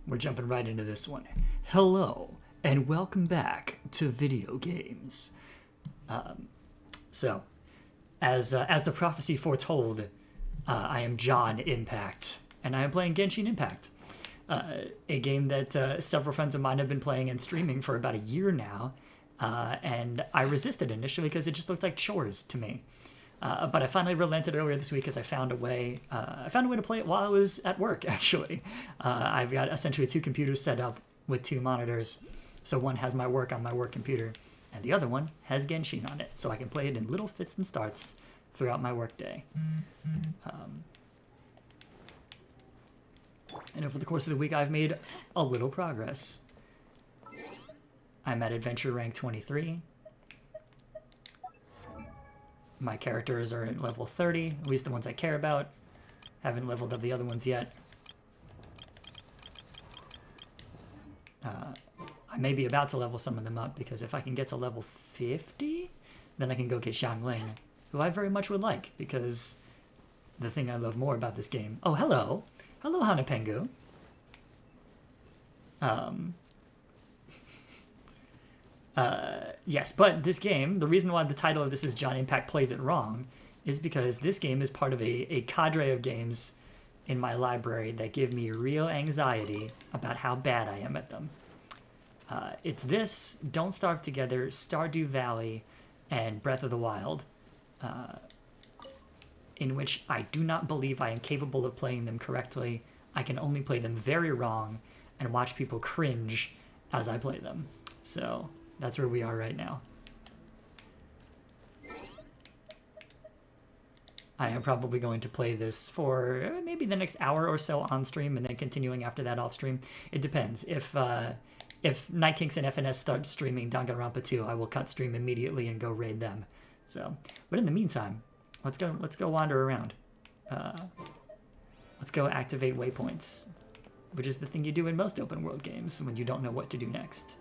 We're jumping right into this one. Hello, and welcome back to video games. So, as the prophecy foretold, I am John Impact, and I am playing Genshin Impact, a game that several friends of mine have been playing and streaming for about a year now, and I resisted initially because it just looked like chores to me. But I finally relented earlier this week as I found a way. I found a way to play it while I was at work. Actually, I've got essentially two computers set up with two monitors. So one has my work on my work computer, and the other one has Genshin on it, so I can play it in little fits and starts throughout my workday. And over the course of the week, I've made a little progress. I'm at Adventure Rank 23. My characters are at level 30, at least the ones I care about. Haven't leveled up the other ones yet. I may be about to level some of them up, because if I can get to level 50, then I can go get Xiangling, who I very much would like, because the thing I love more about this game... Oh, hello! Hello, Hanapengu! Yes, but this game, the reason why the title of this is John Impact Plays It Wrong, is because this game is part of a cadre of games in my library that give me real anxiety about how bad I am at them. It's this, Don't Starve Together, Stardew Valley, and Breath of the Wild, in which I do not believe I am capable of playing them correctly. I can only play them very wrong and watch people cringe as I play them. So that's where we are right now. I am probably going to play this for maybe the next hour or so on stream, and then continuing after that off stream. It depends. If Night Kinks and FNS start streaming Danganronpa 2, I will cut stream immediately and go raid them. So, but in the meantime, let's go wander around. Let's go activate waypoints, which is the thing you do in most open world games when you don't know what to do next.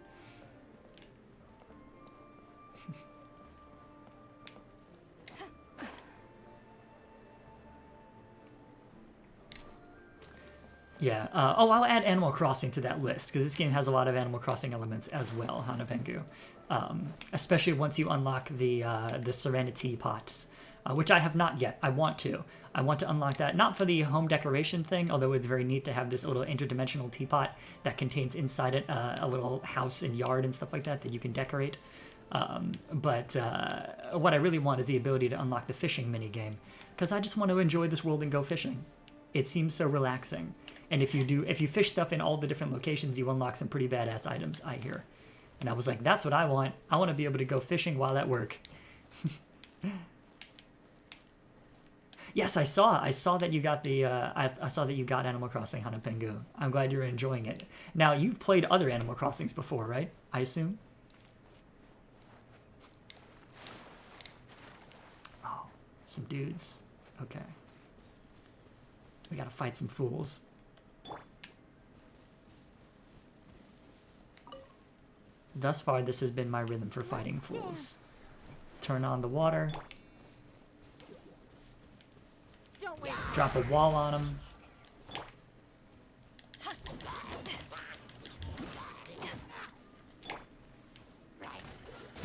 Yeah. I'll add Animal Crossing to that list, because this game has a lot of Animal Crossing elements as well, Hanapengu. Especially once you unlock the Serenity pots, which I have not yet. I want to. I want to unlock that, not for the home decoration thing, although it's very neat to have this little interdimensional teapot that contains inside it a little house and yard and stuff like that you can decorate. But what I really want is the ability to unlock the fishing minigame, because I just want to enjoy this world and go fishing. It seems so relaxing. And if you fish stuff in all the different locations, you unlock some pretty badass items, I hear. And I was like, that's what I want. I want to be able to go fishing while at work. Yes, I saw that you got the I saw that you got Animal Crossing, Hanapengu. I'm glad you're enjoying it. Now, you've played other Animal Crossings before, right? I assume. Oh, some dudes. Okay. We gotta fight some fools. Thus far, this has been my rhythm for fighting fools. Turn on the water. Drop a wall on them.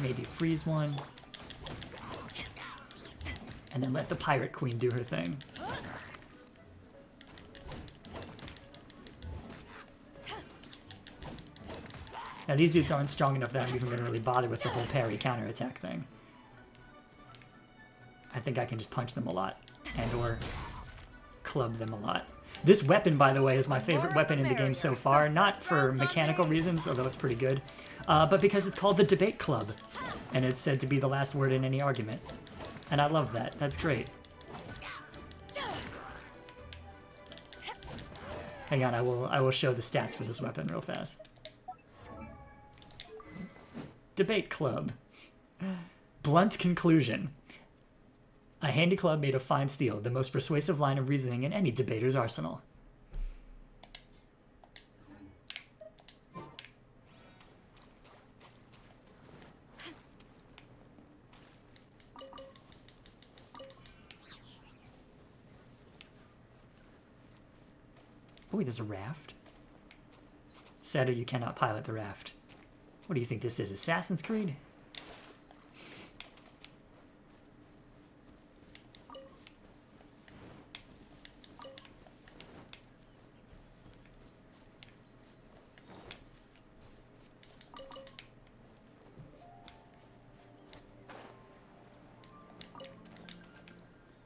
Maybe freeze one. And then let the Pirate Queen do her thing. Now, these dudes aren't strong enough that I'm even going to really bother with the whole parry counterattack thing. I think I can just punch them a lot, and or club them a lot. This weapon, by the way, is my favorite weapon in the game so far, not for mechanical reasons, although it's pretty good, but because it's called the Debate Club, and it's said to be the last word in any argument. And I love that. That's great. Hang on, I will show the stats for this weapon real fast. Debate Club. Blunt conclusion. A handy club made of fine steel, the most persuasive line of reasoning in any debater's arsenal. Oh, wait, there's a raft? Sadly, you cannot pilot the raft. What do you think this is, Assassin's Creed?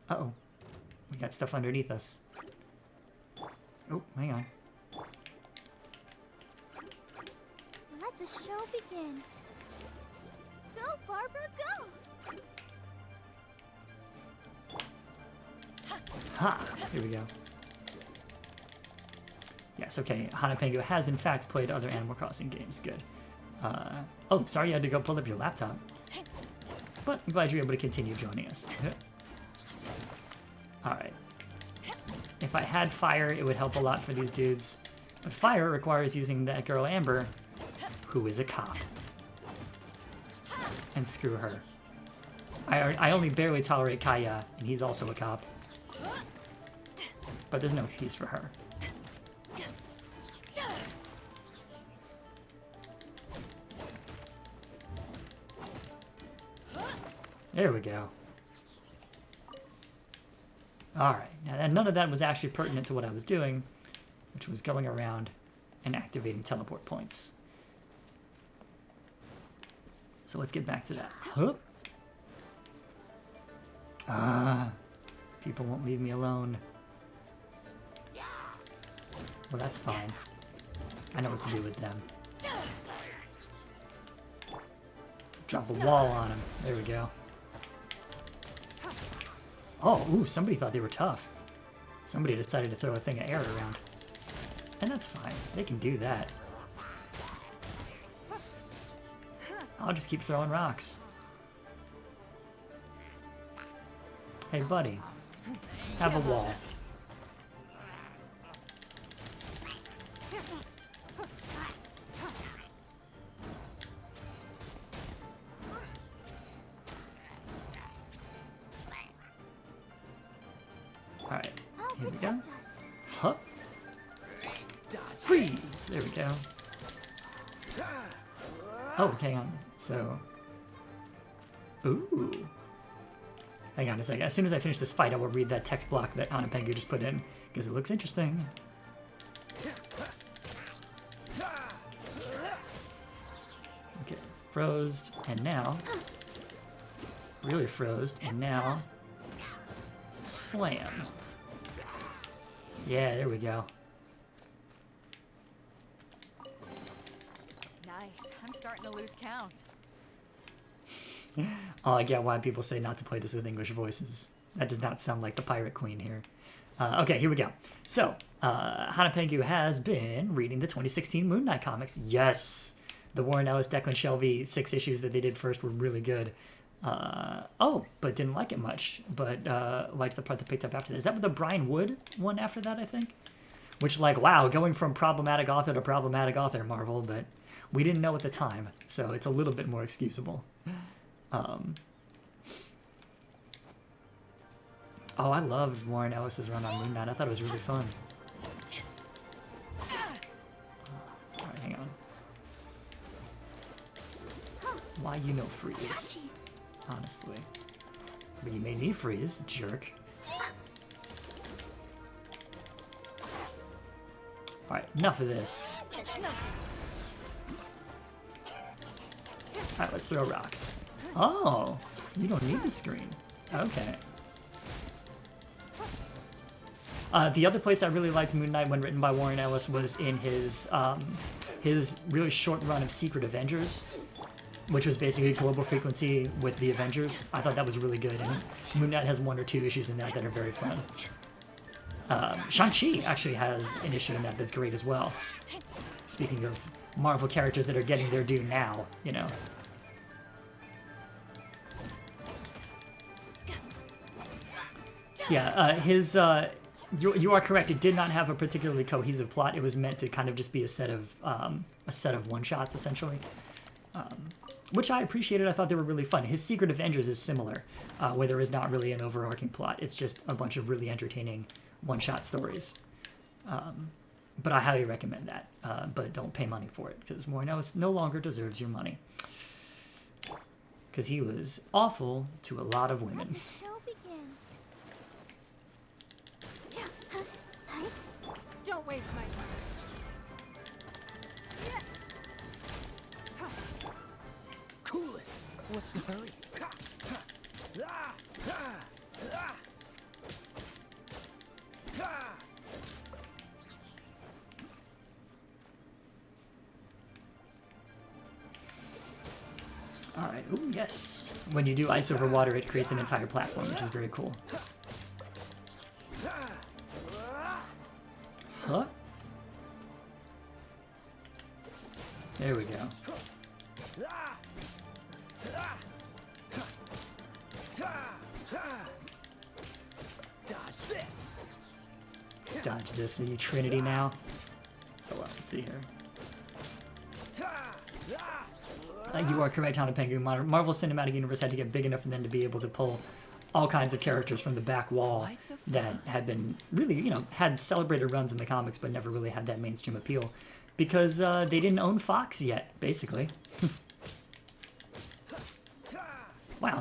Uh-oh. We got stuff underneath us. Oh, hang on. Let the show begin. Go, Barbara, go! Ha! Here we go. Yes, okay. Hana Pengu has in fact played other Animal Crossing games. Good. Oh, sorry you had to go pull up your laptop. But I'm glad you're able to continue joining us. Alright. If I had fire, it would help a lot for these dudes. But fire requires using that girl Amber, who is a cop. And screw her. I only barely tolerate Kaya, and he's also a cop. But there's no excuse for her. There we go. Alright, now none of that was actually pertinent to what I was doing, which was going around and activating teleport points. So let's get back to that. Huh? Ah, people won't leave me alone. Well, that's fine. I know what to do with them. Drop a wall on him. There we go. Oh, ooh, somebody thought they were tough. Somebody decided to throw a thing of air around. And that's fine. They can do that. I'll just keep throwing rocks. Hey, buddy. Have a wall. Alright, here we go. Huh? Freeze! There we go. Oh, hang on. So... Ooh. Hang on a second. As soon as I finish this fight, I will read that text block that Hana Pengu just put in, because it looks interesting. Okay, froze, and now... Really froze, and now... Slam. Yeah, there we go. Nice. I'm starting to lose count. Oh, I get why people say not to play this with English voices. That does not sound like the Pirate Queen here. Okay, here we go. So, Hana Pengu has been reading the 2016 Moon Knight comics. Yes! The Warren Ellis, Declan Shelby 6 issues that they did first were really good. Oh, but didn't like it much. But liked the part that picked up after that. Is that the Brian Wood one after that, I think? Which, like, wow, going from problematic author to problematic author, Marvel, but we didn't know at the time, so it's a little bit more excusable. Oh, I loved Warren Ellis's run on Moon Knight. I thought it was really fun. Alright, hang on. Why you no freeze? Honestly. But you made me freeze, jerk. Alright, enough of this. Alright, let's throw rocks. Oh, you don't need the screen. Okay. The other place I really liked Moon Knight when written by Warren Ellis was in his really short run of Secret Avengers, which was basically Global Frequency with the Avengers. I thought that was really good, and Moon Knight has 1 or 2 issues in that are very fun. Shang-Chi actually has an issue in that that's great as well. Speaking of Marvel characters that are getting their due now, you know. Yeah, you are correct. It did not have a particularly cohesive plot. It was meant to kind of just be a set of one-shots, essentially. Which I appreciated. I thought they were really fun. His Secret Avengers is similar, where there is not really an overarching plot. It's just a bunch of really entertaining one-shot stories. But I highly recommend that. But don't pay money for it, because Warren Ellis no longer deserves your money. Because he was awful to a lot of Let women. the show begin. Don't waste my time. Cool it. What's the hurry? Alright, ooh, yes. When you do ice over water, it creates an entire platform, which is very cool. Huh? There we go. Dodge this. Dodge this. Are you Trinity now? Oh well, let's see here. You are correct, Hana Pengu. Marvel Cinematic Universe had to get big enough for them to be able to pull all kinds of characters from the back wall that had been really, you know, had celebrated runs in the comics, but never really had that mainstream appeal because they didn't own Fox yet, basically. Wow,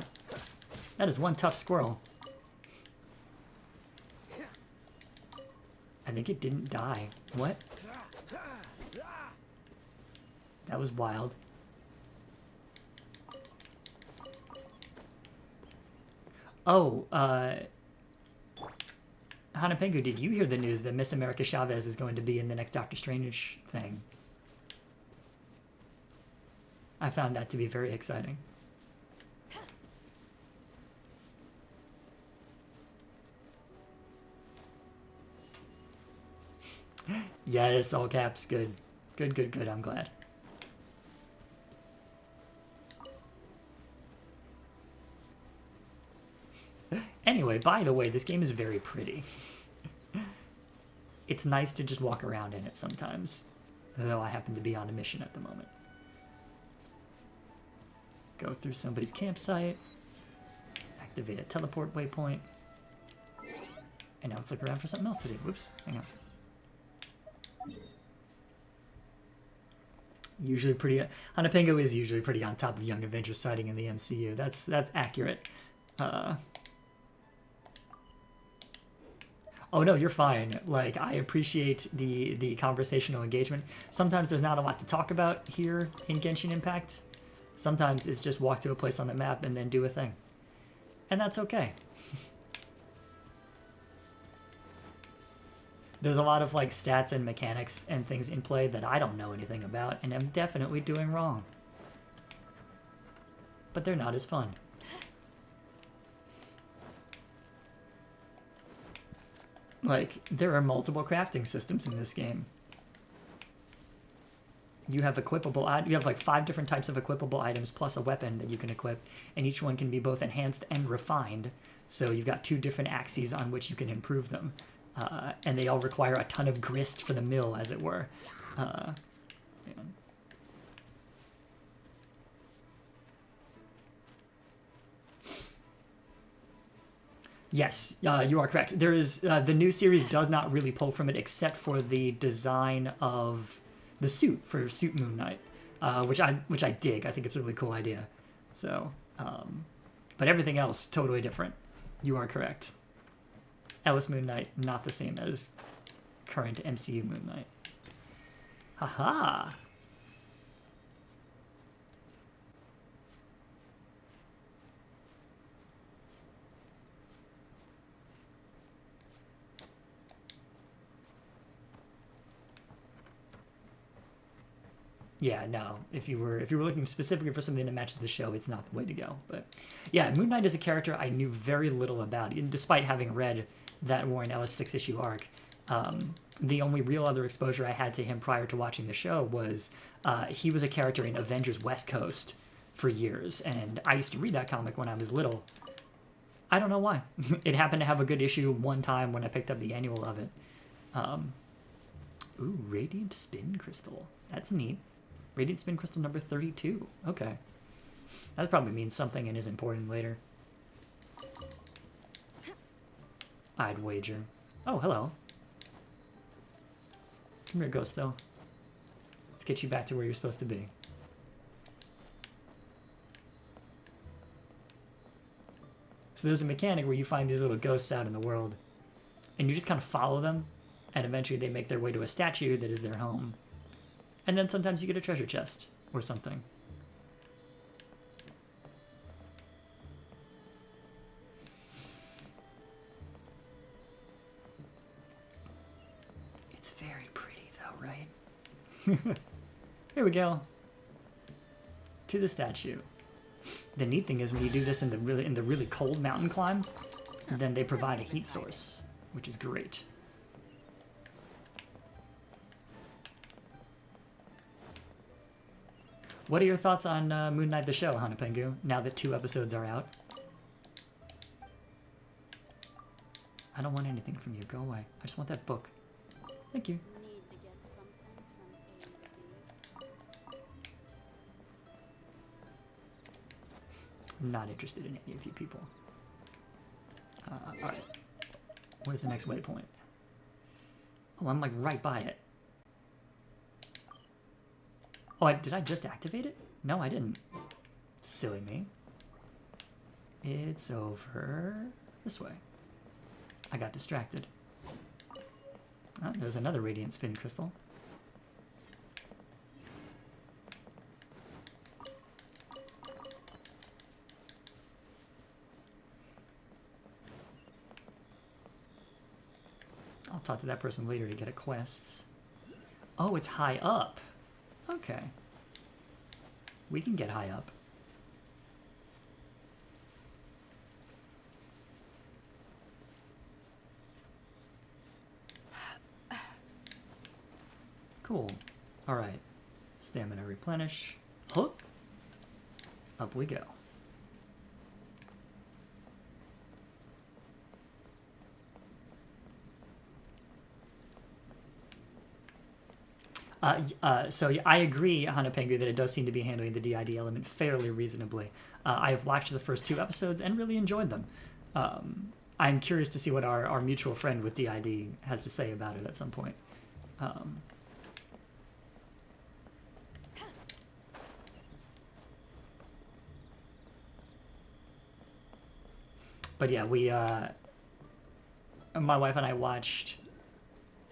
that is one tough squirrel. I think it didn't die. What? That was wild. Oh, Hana Pengu, did you hear the news that Miss America Chavez is going to be in the next Doctor Strange thing? I found that to be very exciting. Yes, all caps, good. Good, good, good, I'm glad. Anyway, by the way, this game is very pretty. It's nice to just walk around in it sometimes, though I happen to be on a mission at the moment. Go through somebody's campsite, activate a teleport waypoint, and now let's look around for something else to do. Whoops, hang on. Usually pretty... Hana Pengu is usually pretty on top of Young Avengers sighting in the MCU. That's accurate. Oh no, you're fine. Like, I appreciate the conversational engagement. Sometimes there's not a lot to talk about here in Genshin Impact. Sometimes it's just walk to a place on the map and then do a thing. And that's okay. There's a lot of like stats and mechanics and things in play that I don't know anything about and am definitely doing wrong. But they're not as fun. Like, there are multiple crafting systems in this game. You have equipable, you have like 5 different types of equipable items plus a weapon that you can equip, and each one can be both enhanced and refined. So you've got 2 different axes on which you can improve them. And they all require a ton of grist for the mill, as it were. Yes, you are correct. There is the new series does not really pull from it, except for the design of the suit for Suit Moon Knight, which I dig. I think it's a really cool idea. So, but everything else totally different. You are correct. Ellis Moon Knight not the same as current MCU Moon Knight. Haha. Yeah, no. If you were looking specifically for something that matches the show, it's not the way to go. But yeah, Moon Knight is a character I knew very little about, and despite having read that Warren Ellis 6-issue arc. The only real other exposure I had to him prior to watching the show was he was a character in Avengers West Coast for years, and I used to read that comic when I was little. I don't know why. It happened to have a good issue one time when I picked up the annual of it. Ooh, Radiant Spin Crystal. That's neat. Radiant Spin Crystal number 32. Okay. That probably means something and is important later. I'd wager. Oh, hello. Come here, Ghosto. Let's get you back to where you're supposed to be. So there's a mechanic where you find these little ghosts out in the world, and you just kind of follow them, and eventually they make their way to a statue that is their home. And then sometimes you get a treasure chest or something. It's very pretty though, right? Here we go. To the statue. The neat thing is when you do this in the really cold mountain climb, then they provide a heat source, which is great. What are your thoughts on Moon Knight the show, Hanapengu, now that 2 episodes are out? I don't want anything from you. Go away. I just want that book. Thank you. Need to get something from A to B. I'm not interested in any of you people. Alright. Where's the next waypoint? Oh, I'm like right by it. Oh, did I just activate it? No, I didn't. Silly me. It's over this way. I got distracted. Oh, there's another radiant spin crystal. I'll talk to that person later to get a quest. Oh, it's high up. Okay. We can get high up. Cool. Alright. Stamina replenish. Huh. Up we go. So yeah, I agree, Hanapengu, that it does seem to be handling the DID element fairly reasonably. I have watched the first 2 episodes and really enjoyed them. I'm curious to see what our mutual friend with DID has to say about it at some point. But yeah, my wife and I watched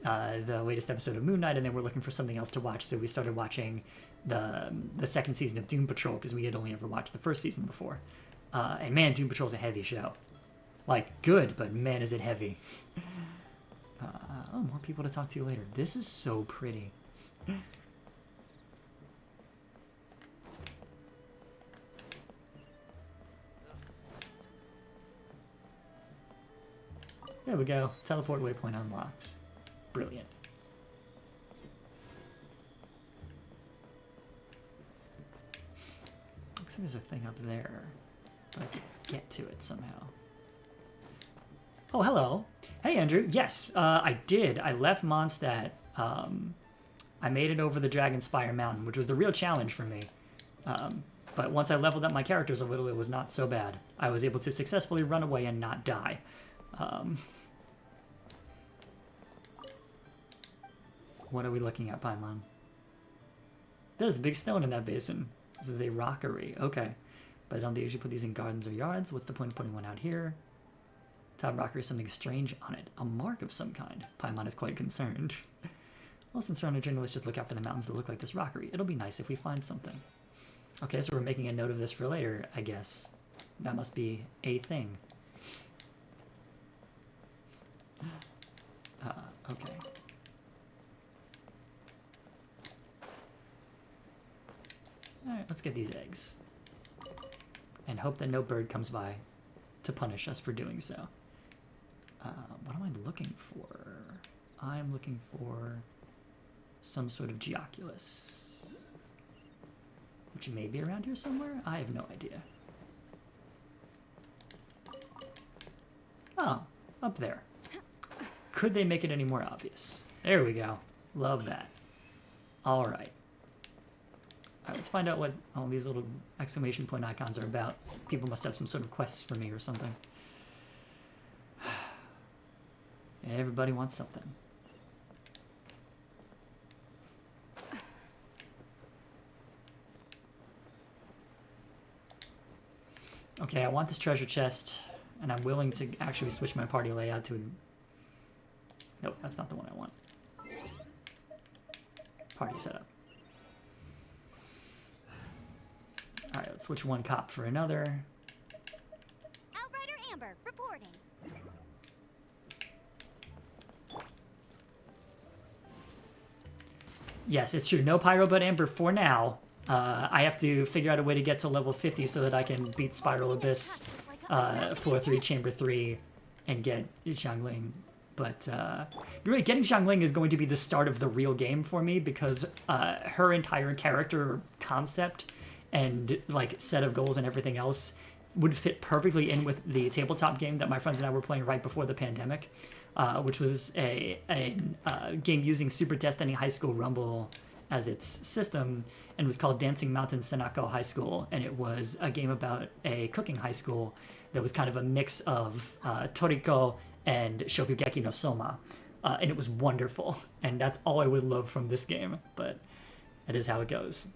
the latest episode of Moon Knight, and then we're looking for something else to watch, so we started watching the second season of Doom Patrol, because we had only ever watched the first season before. And man, Doom Patrol's a heavy show. Like, good, but man, is it heavy. Oh, more people to talk to later. This is so pretty. There we go. Teleport waypoint unlocked. Brilliant. Looks like there's a thing up there, but I have to get to it somehow. Oh, hello. Hey, Andrew. Yes, I did. I left Mondstadt. I made it over the Dragonspire Mountain, which was the real challenge for me. But once I leveled up my characters a little, it was not so bad. I was able to successfully run away and not die. What are we looking at, Paimon? There's a big stone in that basin. This is a rockery. Okay. But I don't usually put these in gardens or yards. What's the point of putting one out here? Top rockery has something strange on it. A mark of some kind. Paimon is quite concerned. Well, since we're on a journey, let's just look out for the mountains that look like this rockery. It'll be nice if we find something. Okay, so we're making a note of this for later, I guess. That must be a thing. Okay. Alright, let's get these eggs. And hope that no bird comes by to punish us for doing so. What am I looking for? I'm looking for some sort of Geoculus. Which may be around here somewhere? I have no idea. Oh, up there. Could they make it any more obvious? There we go. Love that. Alright. Alright, let's find out what all these little exclamation point icons are about. People must have some sort of quests for me or something. Everybody wants something. Okay, I want this treasure chest, and I'm willing to actually switch my party layout to... Nope, that's not the one I want. Party setup. Alright, let's switch one cop for another. Outrider Amber, reporting. Yes, it's true. No Pyro but Amber for now. I have to figure out a way to get to level 50 so that I can beat Spiral Abyss, floor 3, chamber 3, and get Xiangling. But really, getting Xiangling is going to be the start of the real game for me because her entire character concept and like set of goals and everything else would fit perfectly in with the tabletop game that my friends and I were playing right before the pandemic, which was a game using Super Destiny High School Rumble as its system, and was called Dancing Mountain Senako High School, and it was a game about a cooking high school that was kind of a mix of Toriko and Shokugeki no Soma, and it was wonderful, and that's all I would love from this game, but that is how it goes.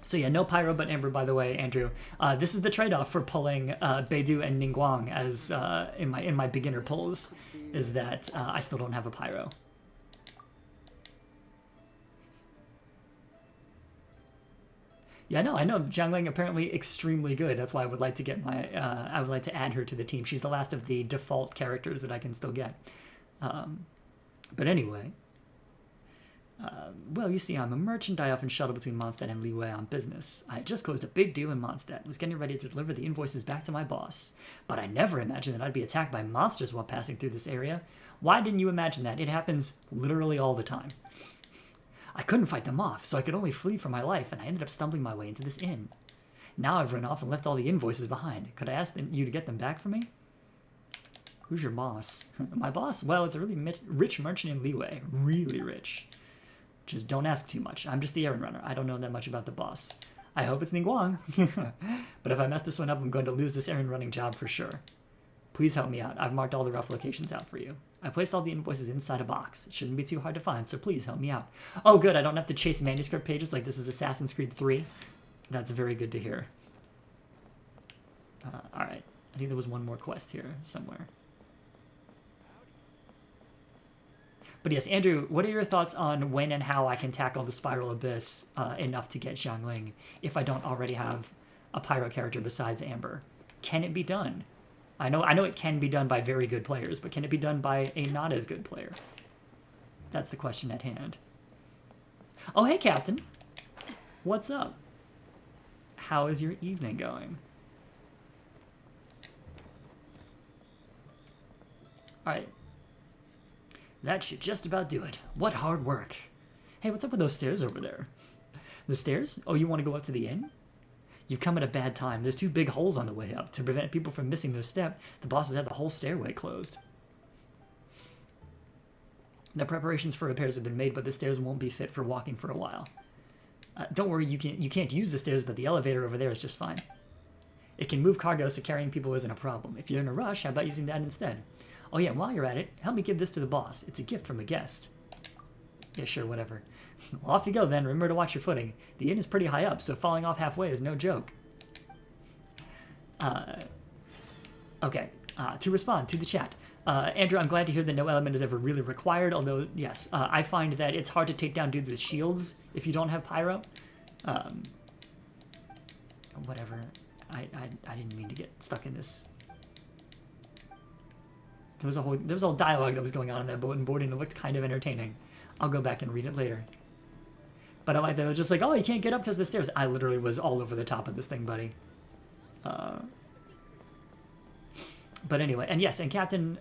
So yeah, no Pyro but Amber, by the way, Andrew. This is the trade-off for pulling Beidou and Ningguang as in my beginner pulls, is that I still don't have a Pyro. Yeah, no, I know Xiangling apparently extremely good. That's why I would like to get my I would like to add her to the team. She's the last of the default characters that I can still get. But anyway. Well, you see, I'm a merchant. I often shuttle between Mondstadt and Liyue on business. I had just closed a big deal in Mondstadt, was getting ready to deliver the invoices back to my boss. But I never imagined that I'd be attacked by monsters while passing through this area. Why didn't you imagine that? It happens literally all the time. I couldn't fight them off, so I could only flee for my life, and I ended up stumbling my way into this inn. Now I've run off and left all the invoices behind. Could I ask you to get them back for me? Who's your boss? My boss? Well, it's a really rich merchant in Liyue. Really rich. Just don't ask too much. I'm just the errand runner. I don't know that much about the boss. I hope it's Ningguang. But if I mess this one up, I'm going to lose this errand running job for sure. Please help me out. I've marked all the rough locations out for you. I placed all the invoices inside a box. It shouldn't be too hard to find, so please help me out. Oh, good. I don't have to chase manuscript pages like this is Assassin's Creed 3. That's very good to hear. Alright. I think there was one more quest here somewhere. But yes, Andrew, what are your thoughts on when and how I can tackle the Spiral Abyss enough to get Xiangling if I don't already have a Pyro character besides Amber? Can it be done? I know it can be done by very good players, but can it be done by a not as good player? That's the question at hand. Oh, hey, Captain. What's up? How is your evening going? Alright. That should just about do it. What hard work. Hey, what's up with those stairs over there? The stairs? Oh, you want to go up to the inn? You've come at a bad time. There's 2 big holes on the way up. To prevent people from missing their step, the boss has had the whole stairway closed. The preparations for repairs have been made, but the stairs won't be fit for walking for a while. Don't worry, you can't use the stairs, but the elevator over there is just fine. It can move cargo, so carrying people isn't a problem. If you're in a rush, how about using that instead? Oh yeah, while you're at it, help me give this to the boss. It's a gift from a guest. Yeah, sure, whatever. Well, off you go then. Remember to watch your footing. The inn is pretty high up, so falling off halfway is no joke. Okay, to respond to the chat. Andrew, I'm glad to hear that no element is ever really required, although, yes, I find that it's hard to take down dudes with shields if you don't have Pyro. Whatever. I didn't mean to get stuck in this. There was a whole dialogue that was going on in that bulletin board, and it looked kind of entertaining. I'll go back and read it later. But I like that it was just like, oh, you can't get up because the stairs. I literally was all over the top of this thing, buddy. But anyway, and yes, and Captain,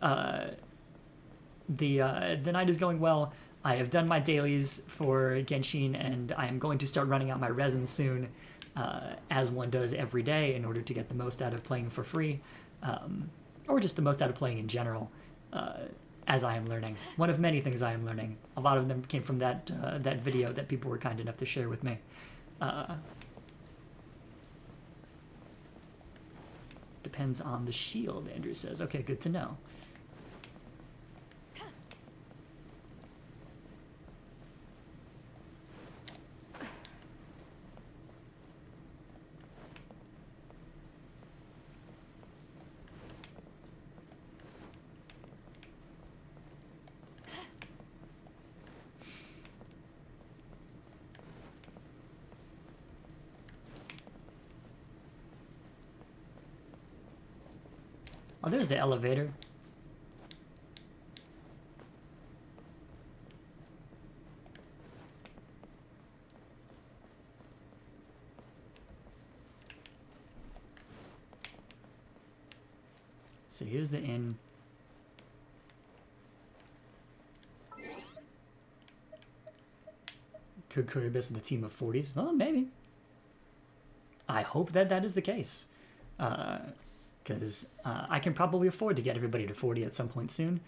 the night is going well. I have done my dailies for Genshin, and I am going to start running out my resin soon, as one does every day in order to get the most out of playing for free, or just the most out of playing in general. As I am learning. One of many things I am learning. A lot of them came from that that video that people were kind enough to share with me. Depends on the shield, Andrew says. Okay, good to know. Oh, there's the elevator. So here's the inn. Could Kuriboh with a team of 40s? Well, maybe. I hope that that is the case. Because I can probably afford to get everybody to 40 at some point soon.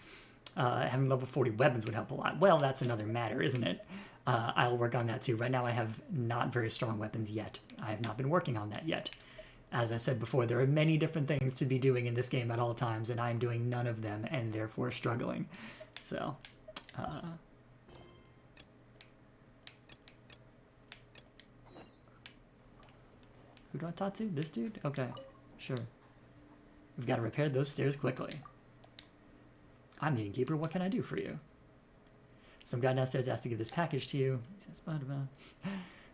Having level 40 weapons would help a lot. Well, that's another matter, isn't it? I'll work on that too. Right now I have not very strong weapons yet. I have not been working on that yet. As I said before, there are many different things to be doing in this game at all times, and I'm doing none of them, and therefore struggling. So, who do I talk to? This dude? Okay, sure. We've got to repair those stairs quickly. I'm the innkeeper. What can I do for you? Some guy downstairs asked to give this package to you. He says,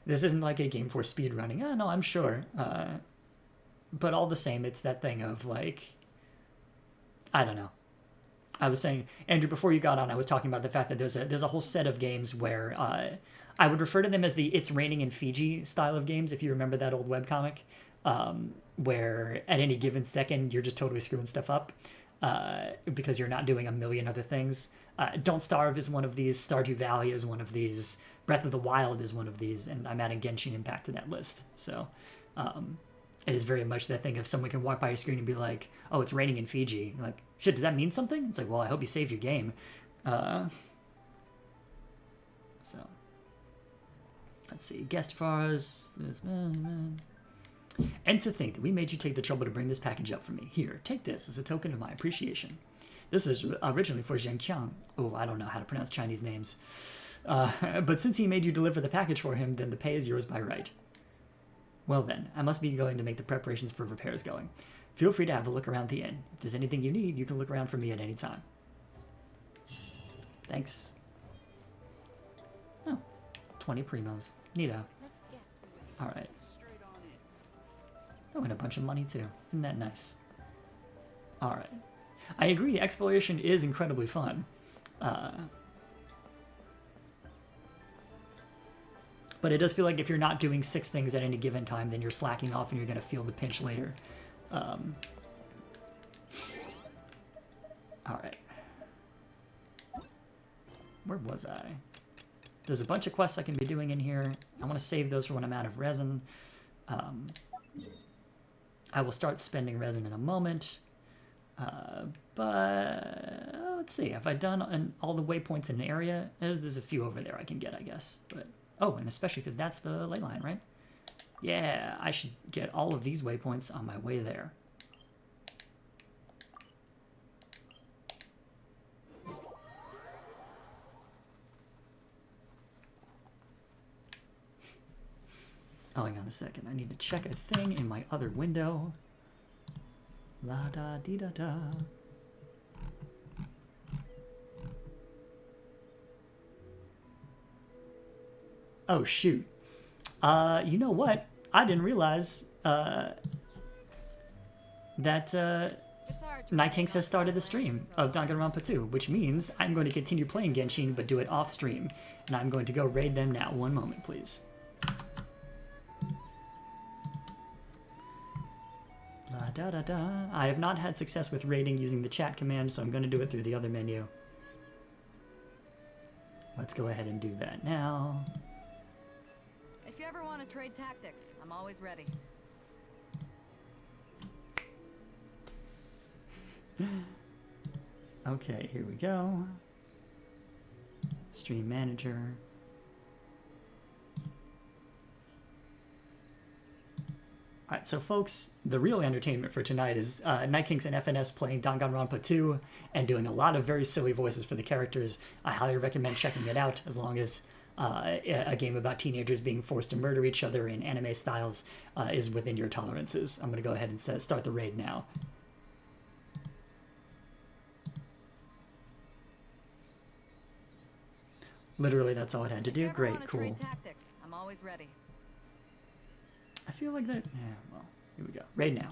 this isn't like a game for speed running. Oh, no, I'm sure. But all the same, it's that thing of like, I don't know. I was saying, Andrew, before you got on, I was talking about the fact that there's a whole set of games where I would refer to them as the It's Raining in Fiji style of games, if you remember that old webcomic, where at any given second, you're just totally screwing stuff up because you're not doing a million other things. Don't Starve is one of these. Stardew Valley is one of these. Breath of the Wild is one of these. And I'm adding Genshin Impact to that list. So it is very much that thing of someone can walk by your screen and be like, oh, it's raining in Fiji. You're like, shit, does that mean something? It's like, well, I hope you saved your game. So let's see. Guest Fars. And to think that we made you take the trouble to bring this package up for me. Here, take this as a token of my appreciation. This was originally for Zheng Qiang. Oh, I don't know how to pronounce Chinese names. But since he made you deliver the package for him, then the pay is yours by right. Well then, I must be going to make the preparations for repairs going. Feel free to have a look around the inn. If there's anything you need, you can look around for me at any time. Thanks. Oh, 20 primos. Neato. Alright. Oh, and a bunch of money too. Isn't that nice? Alright. I agree, exploration is incredibly fun. But it does feel like if you're not doing 6 things at any given time, then you're slacking off and you're going to feel the pinch later. Alright. Where was I? There's a bunch of quests I can be doing in here. I want to save those for when I'm out of resin. I will start spending resin in a moment. But let's see. Have I done all the waypoints in an area? There's a few over there I can get, I guess. But oh, and especially because that's the ley line, right? Yeah, I should get all of these waypoints on my way there. Oh, hang on a second. I need to check a thing in my other window. La da dee da da. Oh, shoot. You know what? I didn't realize that Night Kings has started the stream of Danganronpa 2, which means I'm going to continue playing Genshin, but do it off stream. And I'm going to go raid them now. One moment, please. La da da da. I have not had success with raiding using the chat command, so I'm going to do it through the other menu. Let's go ahead and do that now. If you ever want to trade tactics, I'm always ready. Okay, here we go. Stream manager. Alright, so folks, the real entertainment for tonight is Night Kings and FNS playing Danganronpa 2 and doing a lot of very silly voices for the characters. I highly recommend checking it out, as long as a game about teenagers being forced to murder each other in anime styles is within your tolerances. I'm going to go ahead and start the raid now. Literally, that's all it had to do. Great, cool. Tactics, I'm always ready. I feel like that. Yeah, well, here we go. Raid now.